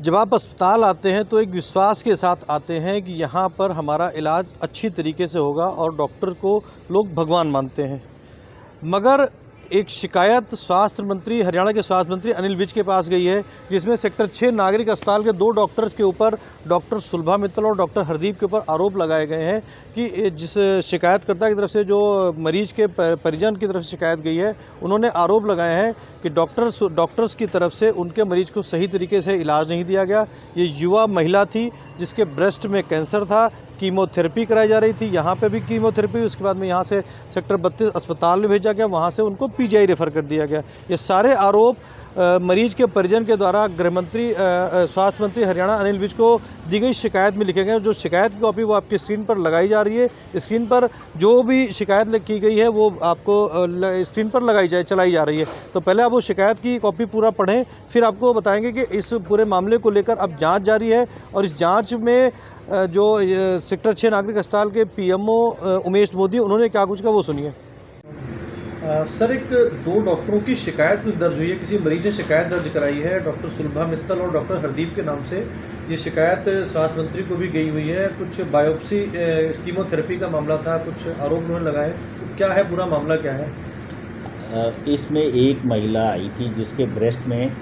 जब आप अस्पताल आते हैं तो एक विश्वास के साथ आते हैं कि यहाँ पर हमारा इलाज अच्छी तरीके से होगा और डॉक्टर को लोग भगवान मानते हैं। मगर एक शिकायत स्वास्थ्य मंत्री, हरियाणा के स्वास्थ्य मंत्री अनिल विज के पास गई है, जिसमें सेक्टर 6 नागरिक अस्पताल के 2 डॉक्टर्स के ऊपर, डॉक्टर सुलभा मित्तल और डॉक्टर हरदीप के ऊपर आरोप लगाए गए हैं कि जिस शिकायतकर्ता की तरफ से जो मरीज के परिजन की तरफ से शिकायत गई है, उन्होंने आरोप लगाए हैं कि डॉक्टर्स की तरफ से उनके मरीज को सही तरीके से इलाज नहीं दिया गया। ये युवा महिला थी जिसके ब्रेस्ट में कैंसर था, कीमोथेरेपी कराई जा रही थी, यहाँ पे भी कीमोथेरेपी, उसके बाद में यहाँ से सेक्टर 32 अस्पताल में भेजा गया, वहाँ से उनको पीजीआई रेफ़र कर दिया गया। ये सारे आरोप मरीज के परिजन के द्वारा गृह मंत्री स्वास्थ्य मंत्री हरियाणा अनिल विज को दी गई शिकायत में लिखे गए। जो शिकायत की कॉपी वो आपकी स्क्रीन पर लगाई जा रही है। स्क्रीन पर जो भी शिकायत की गई है वो आपको स्क्रीन पर चलाई जा रही है। तो पहले आप वो शिकायत की कॉपी पूरा पढ़ें, फिर आपको बताएंगे कि इस पूरे मामले को लेकर अब जाँच जारी है और इस जाँच में जो सेक्टर 6 नागरिक अस्पताल के पीएमओ उमेश मोदी, उन्होंने क्या कुछ कहा वो सुनिए। सर, एक 2 डॉक्टरों की शिकायत दर्ज हुई है, किसी मरीज ने शिकायत दर्ज कराई है डॉक्टर सुलभा मित्तल और डॉक्टर हरदीप के नाम से। ये शिकायत स्वास्थ्य मंत्री को भी गई हुई है। कुछ बायोप्सी कीमोथेरेपी का मामला था, कुछ आरोप उन्होंने लगाए। तो क्या है पूरा मामला, क्या है? इसमें एक महिला आई थी जिसके ब्रेस्ट में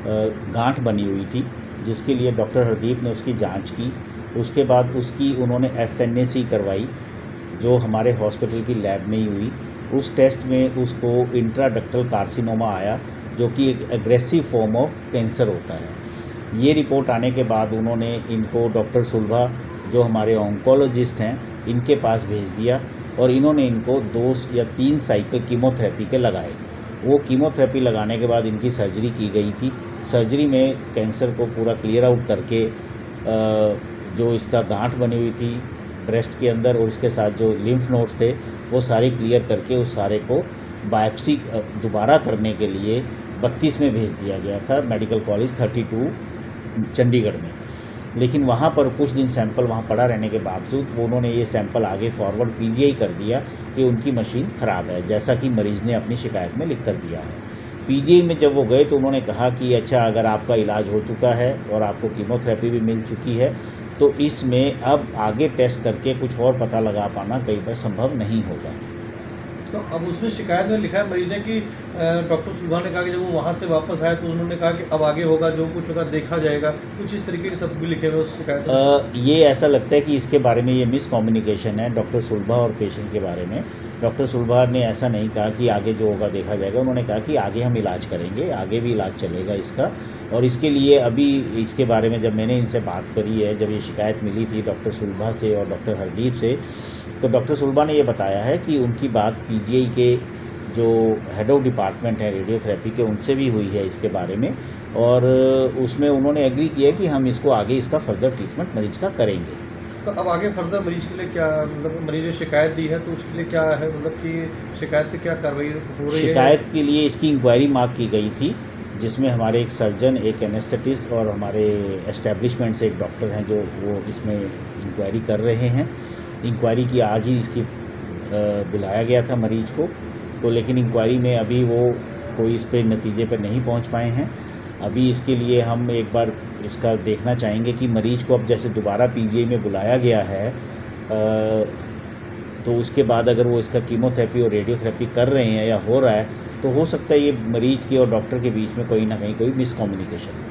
गांठ बनी हुई थी, जिसके लिए डॉक्टर हरदीप ने उसकी जांच की। उसके बाद उसकी उन्होंने FNAC करवाई, जो हमारे हॉस्पिटल की लैब में ही हुई। उस टेस्ट में उसको इंट्राडक्टल कार्सिनोमा आया, जो कि एक एग्रेसिव फॉर्म ऑफ कैंसर होता है। ये रिपोर्ट आने के बाद उन्होंने इनको डॉक्टर सुलभा, जो हमारे ऑन्कोलॉजिस्ट हैं, इनके पास भेज दिया और इन्होंने इनको 2 या 3 साइकिल कीमोथेरेपी के लगाए। वो कीमोथेरेपी लगाने के बाद इनकी सर्जरी की गई थी। सर्जरी में कैंसर को पूरा क्लियर आउट करके जो इसका गांठ बनी हुई थी ब्रेस्ट के अंदर और उसके साथ जो लिम्फ नोड्स थे वो सारे क्लियर करके उस सारे को बायोप्सी दोबारा करने के लिए 32 में भेज दिया गया था, मेडिकल कॉलेज 32 चंडीगढ़ में। लेकिन वहाँ पर कुछ दिन सैंपल वहाँ पड़ा रहने के बावजूद वो उन्होंने ये सैंपल आगे फॉरवर्ड पीजीआई कर दिया कि उनकी मशीन ख़राब है, जैसा कि मरीज़ ने अपनी शिकायत में लिख कर दिया है। पीजीआई में जब वो गए तो उन्होंने कहा कि अच्छा, अगर आपका इलाज हो चुका है और आपको कीमोथेरेपी भी मिल चुकी है तो इसमें अब आगे टेस्ट करके कुछ और पता लगा पाना कई बार संभव नहीं होगा। तो अब उसमें शिकायत में लिखा है मरीज ने कि डॉक्टर सुलभा ने कहा कि जब वो वहाँ से वापस आए तो उन्होंने कहा कि अब आगे होगा, जो कुछ होगा देखा जाएगा, कुछ इस तरीके के शब्द भी लिखे हुए उस शिकायत में। ये ऐसा लगता है कि इसके बारे में ये मिसकम्युनिकेशन है डॉक्टर सुलभा और पेशेंट के बारे में। डॉक्टर सुलभा ने ऐसा नहीं कहा कि आगे जो होगा देखा जाएगा। उन्होंने कहा कि आगे हम इलाज करेंगे, आगे भी इलाज चलेगा इसका। और इसके लिए अभी इसके बारे में जब मैंने इनसे बात करी है, जब ये शिकायत मिली थी डॉक्टर सुलभा से और डॉक्टर हरदीप से, तो डॉक्टर सुलभा ने ये बताया है कि उनकी बात पीजीआई के जो हेड ऑफ डिपार्टमेंट हैं रेडियोथेरेपी के, उनसे भी हुई है इसके बारे में। और उसमें उन्होंने एग्री किया कि हम इसको आगे इसका फर्दर ट्रीटमेंट मरीज का करेंगे। तो अब आगे फर्दर मरीज के लिए क्या, मतलब मरीज ने शिकायत दी है तो उसके लिए क्या है, मतलब कि शिकायत पे क्या कार्रवाई हो रही है? शिकायत के लिए इसकी इंक्वायरी मांग की गई थी, जिसमें हमारे एक सर्जन, एक एनेस्थेटिस्ट और हमारे एस्टेब्लिशमेंट से एक डॉक्टर हैं जो वो इसमें इंक्वायरी कर रहे हैं। इंक्वायरी की आज ही इसकी बुलाया गया था मरीज को, तो लेकिन इंक्वायरी में अभी वो कोई इस पे नतीजे पर नहीं पहुंच पाए हैं। अभी इसके लिए हम एक बार इसका देखना चाहेंगे कि मरीज को अब जैसे दोबारा पीजीआई में बुलाया गया है तो उसके बाद अगर वो इसका कीमोथेरेपी और रेडियोथेरेपी कर रहे हैं या हो रहा है तो हो सकता है ये मरीज के और डॉक्टर के बीच में कोई ना कहीं कोई मिसकम्युनिकेशन।